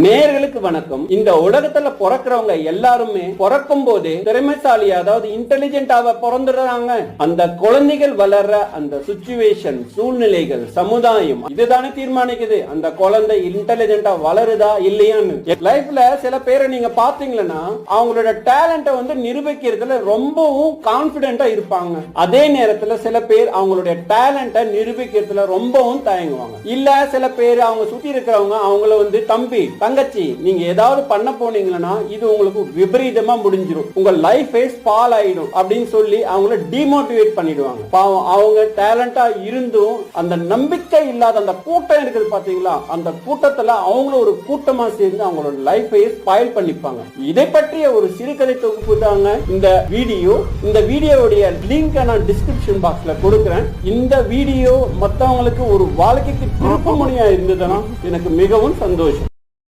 நேயர்களுக்கு வணக்கம். இந்த உலகத்துல பிறக்கிறவங்க எல்லாருமே பிறக்கும் போதே திறமைசாலி, அதாவது இன்டெலிஜென்டாவ பிறந்துடுறாங்க. அந்த குழந்தைகள் வளர்ற அந்த சிச்சுவேஷன், சூழ்நிலைகள், சமுதாயம் இதுதானே தீர்மானிக்குது அந்த குழந்தை இன்டெலிஜென்டா வளருதா இல்லையான்னு. லைஃப்ல சில பேரை நீங்க பாத்தீங்கன்னா அவங்களோட டேலண்ட நிரூபிக்கிறதுல ரொம்பவும் கான்பிடென்டா இருப்பாங்க. அதே நேரத்துல சில பேர் அவங்களுடைய டேலண்ட நிரூபிக்கிறதுல ரொம்பவும் தயங்குவாங்க. இல்ல சில பேர் அவங்க சுத்தி இருக்கிறவங்க அவங்கள தம்பி தங்கச்சி நீங்க ஏதாவது பண்ண போனீங்கன்னா இது உங்களுக்கு விபரீதமா முடிஞ்சிடும், உங்க லைஃபே ஸ்பால் ஆயிடும் அப்படின்னு சொல்லி அவங்கள டிமோட்டிவேட் பண்ணிடுவாங்க. பாவம், அவங்க டேலண்டா இருந்தும் அந்த நம்பிக்கை இல்லாத அந்த கூட்டம் இருக்குது பாத்தீங்களா, அந்த கூட்டத்துல அவங்களும் ஒரு கூட்டமா சேர்ந்து அவங்களோட லைஃபை ஸ்பாயில் பண்ணிப்பாங்க. இதை பற்றிய ஒரு சிறுகதை தொகுப்பு தாங்க இந்த வீடியோ. இந்த வீடியோவுடைய லிங்க் நான் டிஸ்கிரிப்ஷன் பாக்ஸ்ல கொடுக்கிறேன். இந்த வீடியோ மற்றவங்களுக்கு ஒரு வாழ்க்கைக்கு திருப்பமுனையா இருந்ததுன்னா எனக்கு மிகவும் சந்தோஷம்.